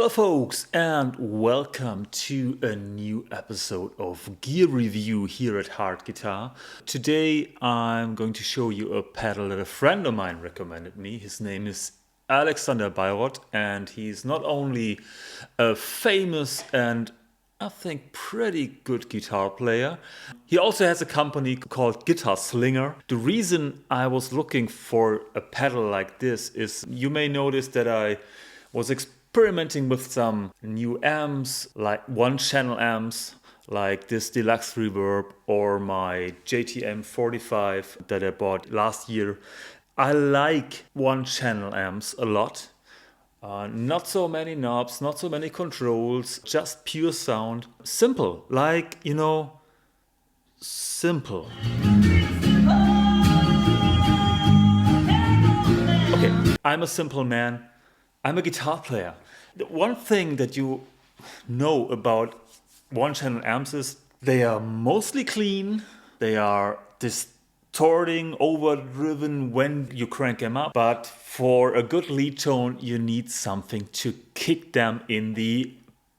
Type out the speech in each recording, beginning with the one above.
Hello folks and welcome to a new episode of Gear Review here at hartguitar. Today I'm going to show you a pedal that a friend of mine recommended me. His name is Alexander Bayrott and he's not only a famous and I think pretty good guitar player. He also has a company called Guitar Slinger. The reason I was looking for a pedal like this is you may notice that I was experimenting with some new amps, like one-channel amps, like this Deluxe Reverb or my JTM 45 that I bought last year. I like one-channel amps a lot. Not so many knobs, not so many controls, just pure sound. Simple, like, you know, simple. Okay, I'm a simple man. I'm a guitar player. The one thing that you know about one-channel amps is they are mostly clean. They are distorting, overdriven when you crank them up. But for a good lead tone, you need something to kick them in the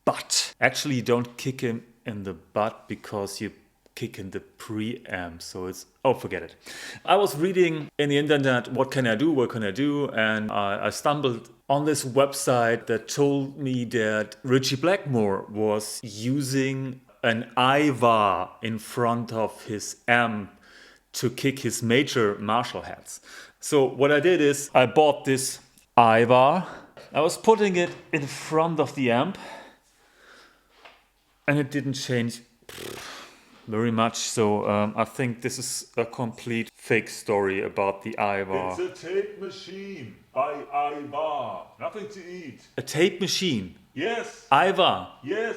butt. Actually, you don't kick them in the butt because you kick in the preamp, so it's, oh, forget it. I was reading in the internet, what can I do, and I stumbled on this website that told me that Ritchie Blackmore was using an AIWA in front of his amp to kick his major Marshall heads. So what I did is I bought this AIWA. I was putting it in front of the amp and it didn't change very much, so I think this is a complete fake story about the AIWA. It's a tape machine by AIWA. Nothing to eat. A tape machine? Yes. AIWA? Yes.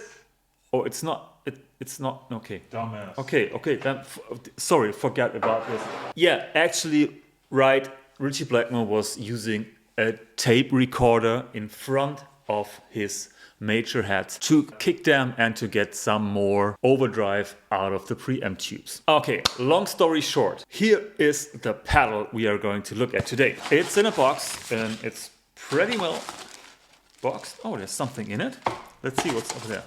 Oh, it's not. It's not. Okay. Dumbass. Okay. Then, sorry, forget about this. Yeah, actually, right. Ritchie Blackmore was using a tape recorder in front of his major heads to kick them and to get some more overdrive out of the preamp tubes. Okay, long story short, here is the pedal we are going to look at today. It's in a box and it's pretty well boxed. Oh, there's something in it. Let's see what's over there.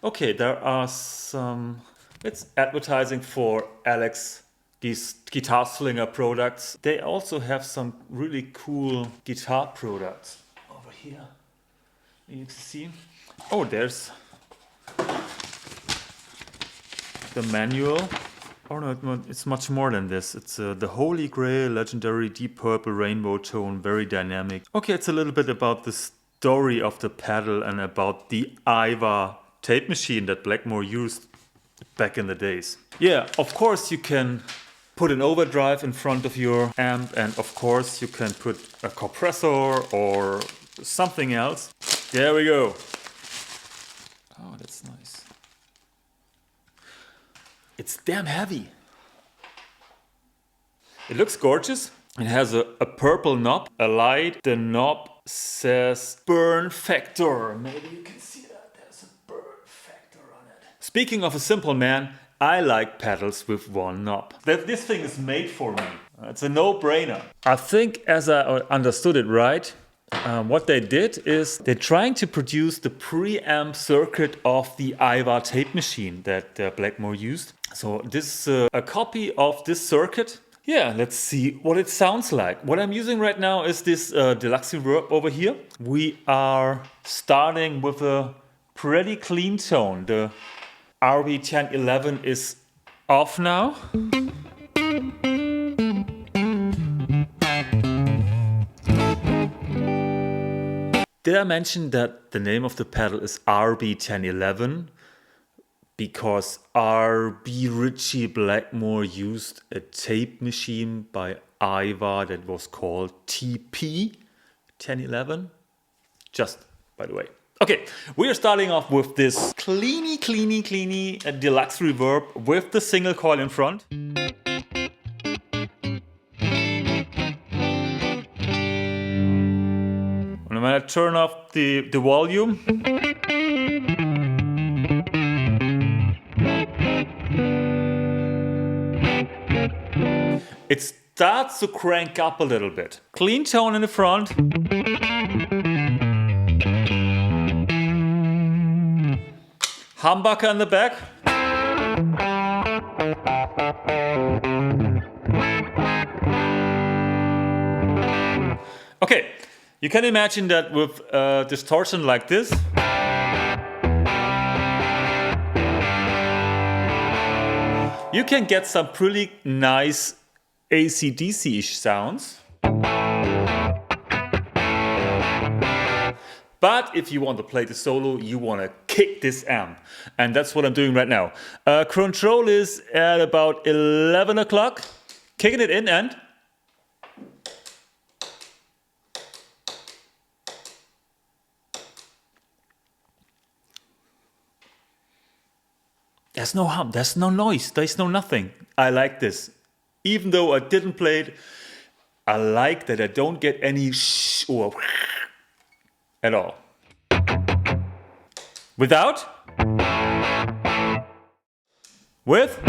Okay, there are some, it's advertising for Alex Guitar Slinger products. They also have some really cool guitar products over here. You can see. Oh, there's the manual. Oh no, it's much more than this. It's the Holy Grail, legendary deep purple rainbow tone, very dynamic. Okay, it's a little bit about the story of the pedal and about the AIWA tape machine that Blackmore used back in the days. Yeah, of course you can put an overdrive in front of your amp, and of course you can put a compressor or something else. There we go. Oh, that's nice. It's damn heavy. It looks gorgeous. It has a purple knob, a light. The knob says burn factor. Maybe you can see that. There's a burn factor on it. Speaking of a simple man, I like pedals with one knob. This thing is made for me. It's a no-brainer. I think, as I understood it right, what they did is they're trying to produce the preamp circuit of the AIWA tape machine that Blackmore used. So this is a copy of this circuit. Yeah, let's see what it sounds like. What I'm using right now is this Deluxe Reverb over here. We are starting with a pretty clean tone. The RB1011 is off now. Did I mention that the name of the pedal is RB1011? Because RB Ritchie Blackmore used a tape machine by AIWA that was called TP1011. Just by the way. Okay, we are starting off with this cleany Deluxe Reverb with the single coil in front. I'm gonna turn off the volume. It starts to crank up a little bit. Clean tone in the front. humbucker in the back. Okay, you can imagine that with distortion like this, you can get some pretty nice AC/DC-ish sounds. But if you want to play the solo, you want to kick this amp. And that's what I'm doing right now. Control is at about 11 o'clock. Kicking it in and... There's no hum, there's no noise, there's no nothing. I like this. Even though I didn't play it, I like that I don't get any shh or at all. Without? With?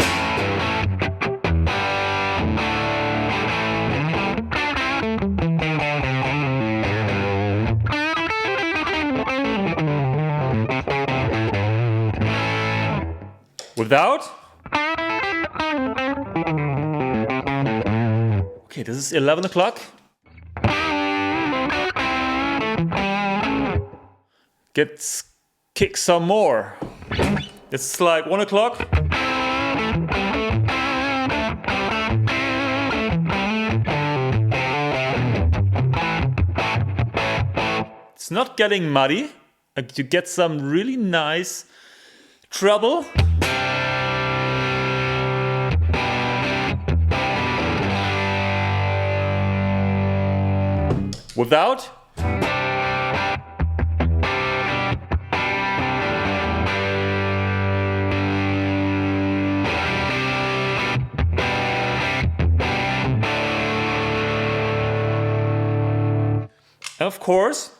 Without? Okay, this is 11 o'clock. Let's kick some more. It's like 1 o'clock. It's not getting muddy. You get some really nice treble. Without? Of course,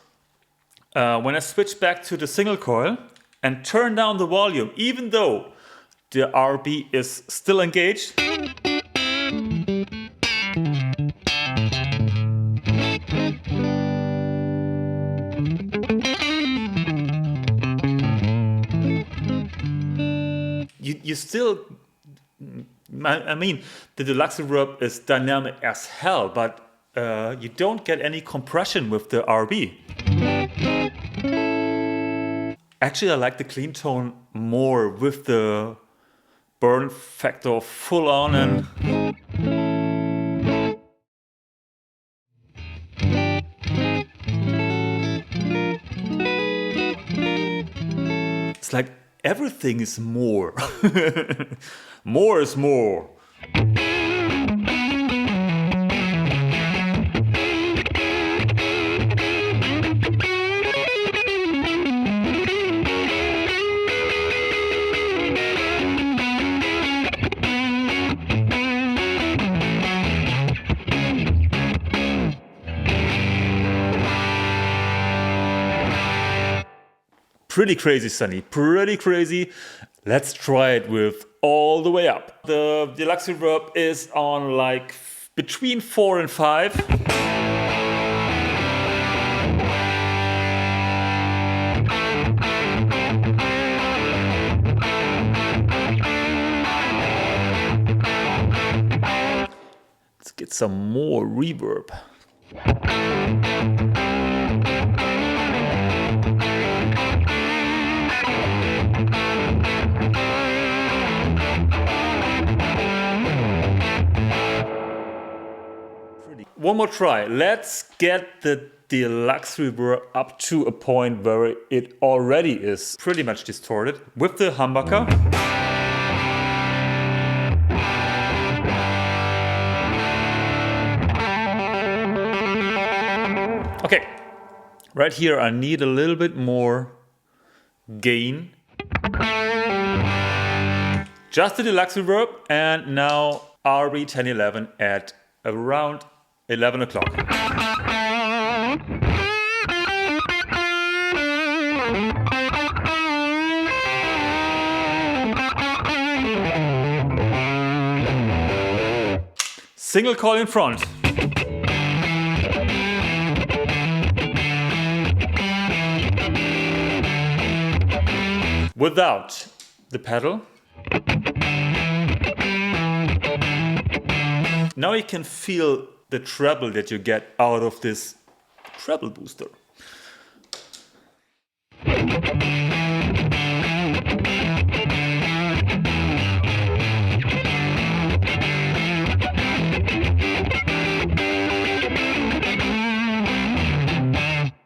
when I switch back to the single coil and turn down the volume, even though the RB is still engaged, you still, I mean, the Deluxe Reverb is dynamic as hell, but you don't get any compression with the RB. Actually, I like the clean tone more with the burn factor full on and... It's like everything is more. More is more. Pretty crazy, Sonny, pretty crazy. Let's try it with all the way up. The Deluxe Reverb is on like between 4 and 5. Let's get some more reverb. One more try. Let's get the Deluxe Reverb up to a point where it already is pretty much distorted with the humbucker. Okay, right here I need a little bit more gain. Just the Deluxe Reverb, and now RB1011 at around 11 o'clock. Single coil in front. Without. the pedal. Now you can feel the treble that you get out of this treble booster.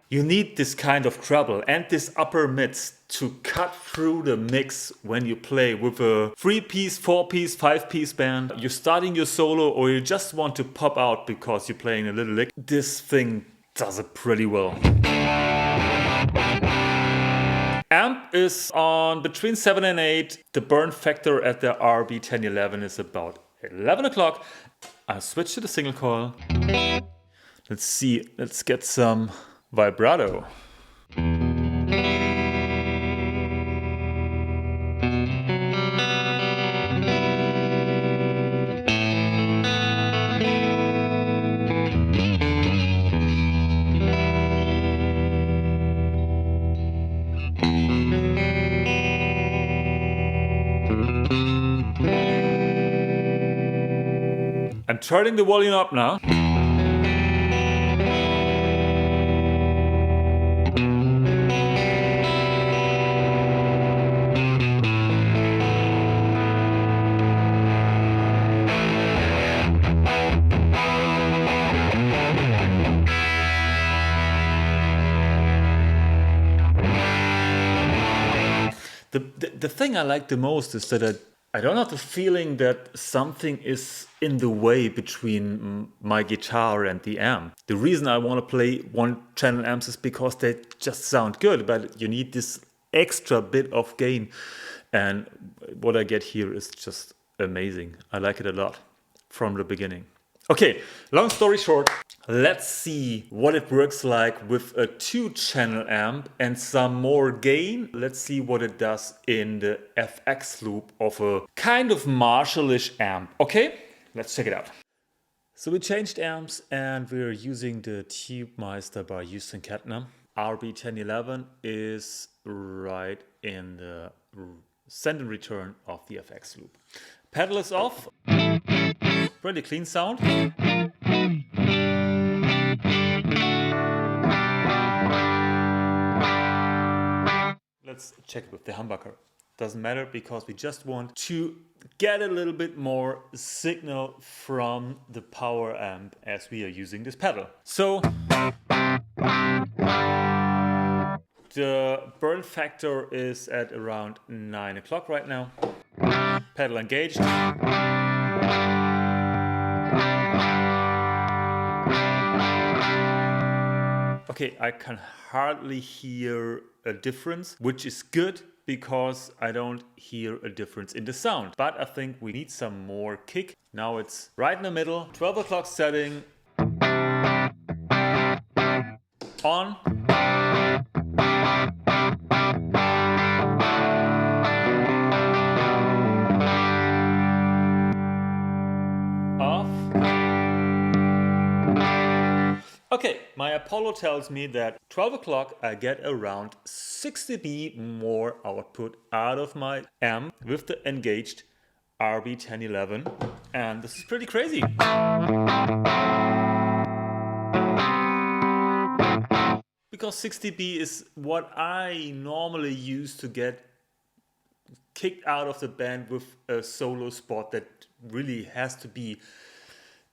You need this kind of treble and this upper mids to cut through the mix when you play with a 3-piece, 4-piece, 5-piece band. You're starting your solo or you just want to pop out because you're playing a little lick. This thing does it pretty well. Amp is on between 7 and 8. The burn factor at the RB1011 is about 11 o'clock. I'll switch to the single coil. Let's see, let's get some vibrato. I'm turning the volume up now. The thing I like the most is that I don't have the feeling that something is in the way between my guitar and the amp. The reason I want to play one-channel amps is because they just sound good, but you need this extra bit of gain. And what I get here is just amazing. I like it a lot from the beginning. Okay, long story short, let's see what it works like with a 2-channel amp and some more gain. Let's see what it does in the FX loop of a kind of Marshall-ish amp. Okay, let's check it out. So we changed amps and we're using the Tubemeister by Hughes and Kettner. RB1011 is right in the send and return of the FX loop. Pedal is off. Pretty clean sound. Let's check it with the humbucker. Doesn't matter because we just want to get a little bit more signal from the power amp as we are using this pedal. So the burn factor is at around 9 o'clock right now. Pedal engaged. Okay, I can hardly hear a difference, which is good because I don't hear a difference in the sound. But I think we need some more kick. Now it's right in the middle, 12 o'clock setting. On. Okay, my Apollo tells me that 12 o'clock I get around 60 dB more output out of my amp with the engaged RB1011, and this is pretty crazy. Because 60 dB is what I normally use to get kicked out of the band with a solo spot that really has to be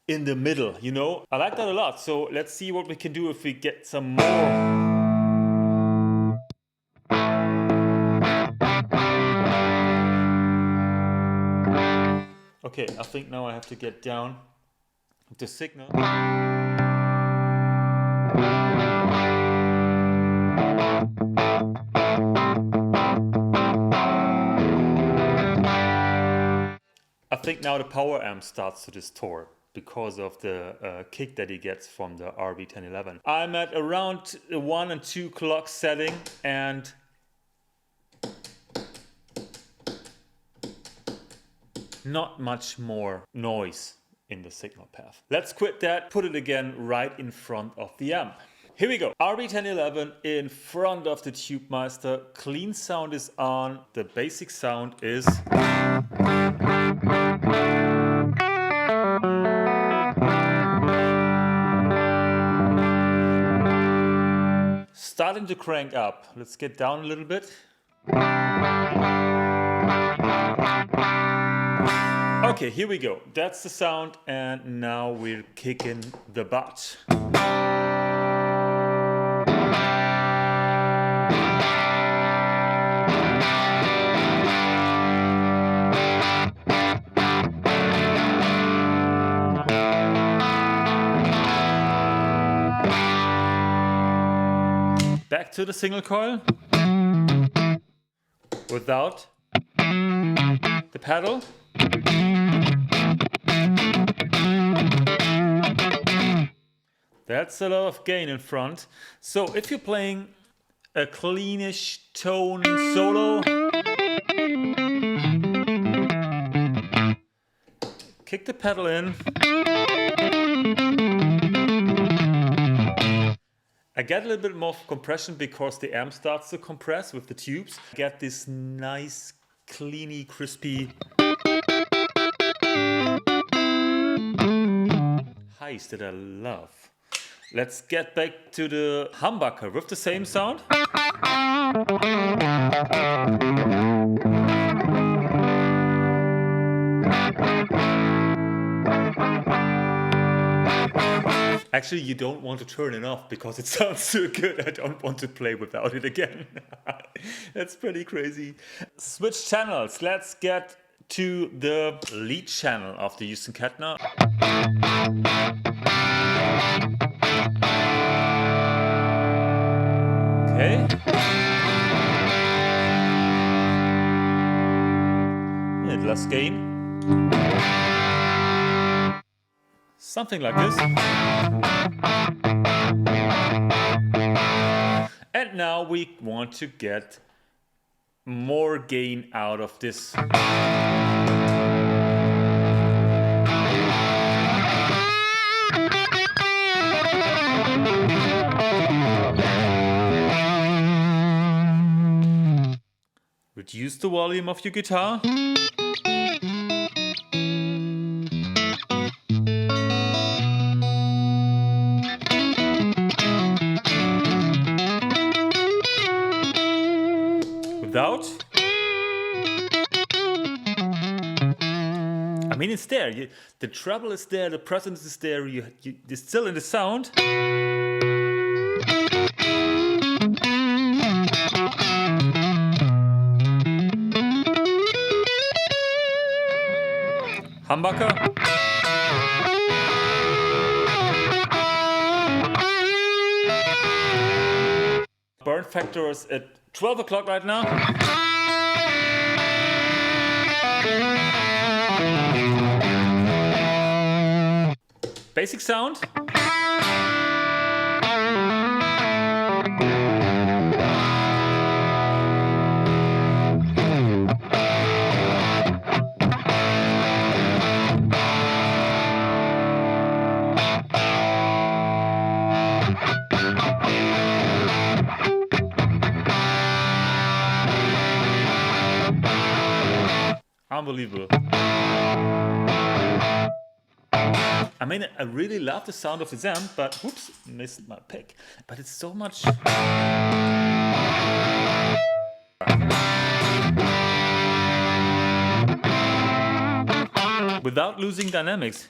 in the middle, you know? I like that a lot. So let's see what we can do if we get some more. Okay, I think now I have to get down the signal. I think now the power amp starts to distort because of the kick that he gets from the RB1011. I'm at around 1 and 2 clock setting and not much more noise in the signal path. Let's quit that, put it again right in front of the amp. Here we go. RB1011 in front of the Tubemeister. Clean sound is on. The basic sound is... starting to crank up. Let's get down a little bit. Okay, here we go. That's the sound, and now we're kicking the butt. Back to the single coil without the pedal. That's a lot of gain in front. So if you're playing a cleanish tone solo, kick the pedal in. I get a little bit more compression because the amp starts to compress with the tubes. I get this nice, cleany, crispy highs that I love. Let's get back to the humbucker with the same sound. Actually, you don't want to turn it off because it sounds so good. I don't want to play without it again. That's pretty crazy. Switch channels. Let's get to the lead channel of the Hughes and Kettner. Okay. And less gain. Something like this. And now we want to get more gain out of this. Reduce the volume of your guitar. Without. I mean, it's there. The treble is there, the presence is there. You're still in the sound. Humbucker. Burn factor is at 12 o'clock right now. Basic sound. Unbelievable. I mean, I really love the sound of this amp, but whoops, missed my pick. But it's so much. Without losing dynamics.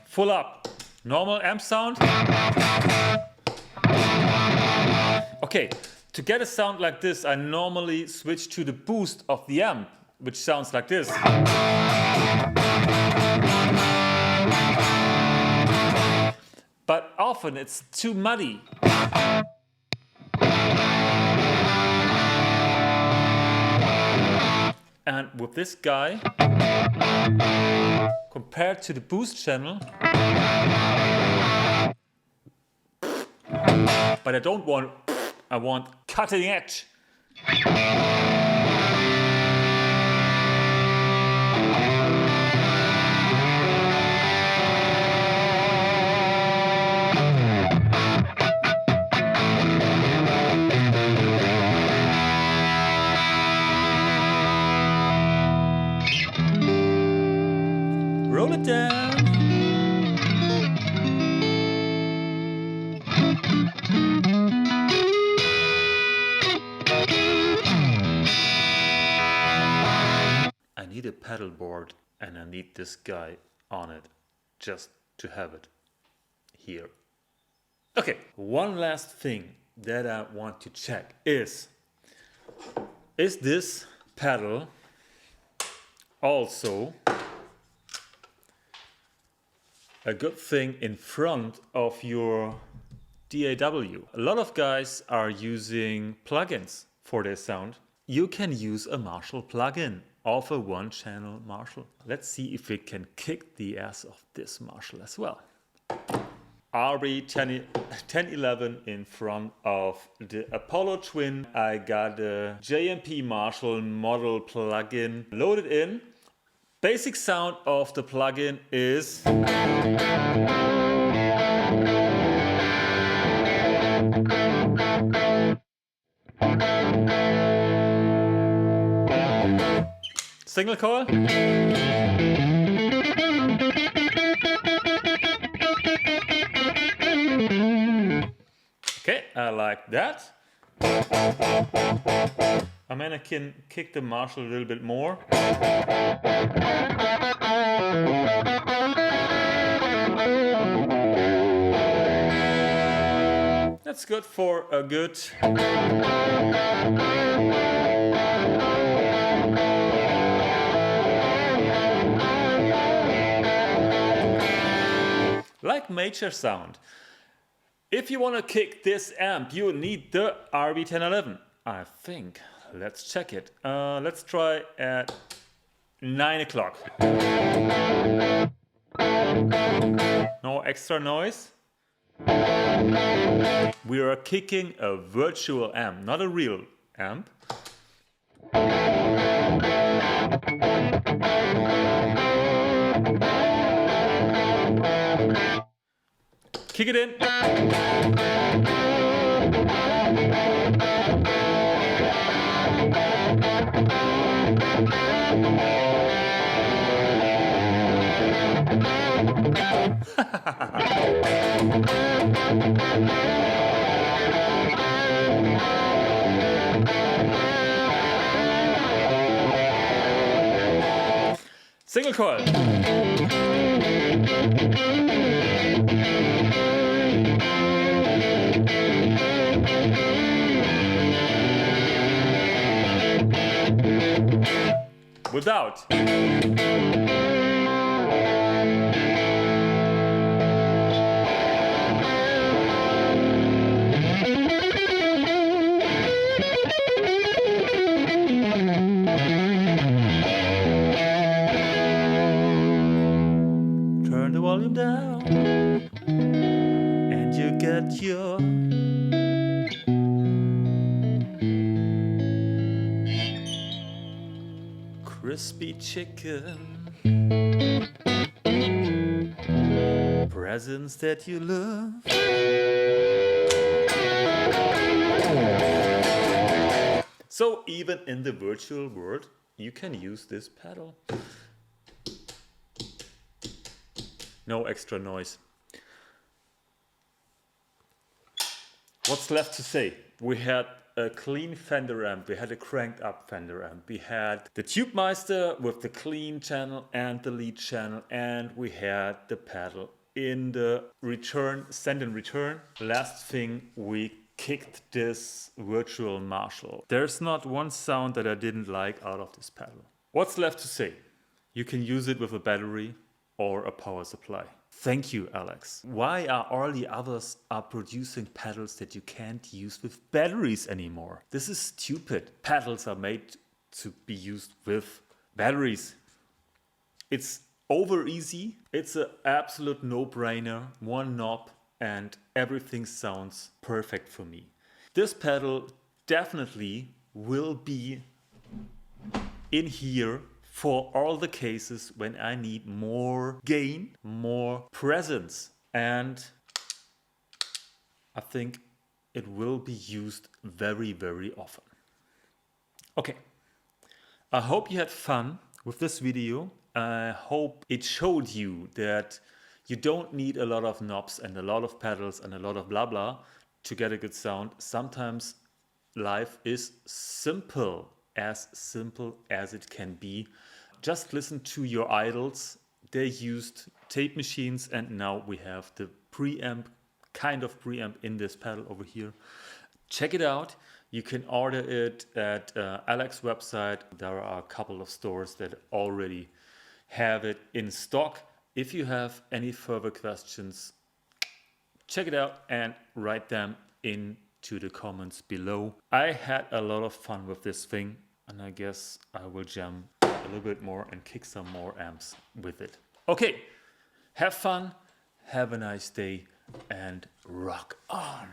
Full up. Normal amp sound. Okay, to get a sound like this, I normally switch to the boost of the amp, which sounds like this. But often it's too muddy. And with this guy, compared to the boost channel, but I don't want, I want cutting edge. Roll it down. I need a pedal board and I need this guy on it just to have it here. Okay, one last thing that I want to check is this pedal also a good thing in front of your DAW? A lot of guys are using plugins for their sound. You can use a Marshall plugin of a one-channel Marshall. Let's see if we can kick the ass of this Marshall as well. RB1011 in front of the Apollo Twin. I got a JMP Marshall model plugin loaded in. Basic sound of the plugin is single coil. Okay, I like that. I mean, I can kick the Marshall a little bit more. That's good for a good like major sound. If you want to kick this amp, you need the RB1011. I think. Let's check it. Let's try at 9 o'clock. No extra noise. We are kicking a virtual amp, not a real amp. Kick it in. Single coil. Without. Turn the volume down and you get your crispy chicken, presents that you love. So even in the virtual world, you can use this pedal. No extra noise. What's left to say? We had a clean Fender amp, we had a cranked up Fender amp, we had the Tubemeister with the clean channel and the lead channel, and we had the pedal in the return, send and return. Last thing, we kicked this virtual Marshall. There's not one sound that I didn't like out of this pedal. What's left to say? You can use it with a battery or a power supply. Thank you, Alex. Why are all the others producing pedals that you can't use with batteries anymore? This is stupid. Pedals are made to be used with batteries. It's over easy. It's an absolute no-brainer. One knob and everything sounds perfect for me. This pedal definitely will be in here for all the cases when I need more gain, more presence. And I think it will be used very, very often. Okay, I hope you had fun with this video. I hope it showed you that you don't need a lot of knobs and a lot of pedals and a lot of blah blah to get a good sound. Sometimes life is simple as it can be. Just listen to your idols. They used tape machines, and now we have the preamp, kind of preamp in this pedal over here. Check it out. You can order it at Alex's website. There are a couple of stores that already have it in stock. If you have any further questions, check it out and write them into the comments below. I had a lot of fun with this thing, and I guess I will jam a little bit more and kick some more amps with it. Okay, have fun, have a nice day, and rock on.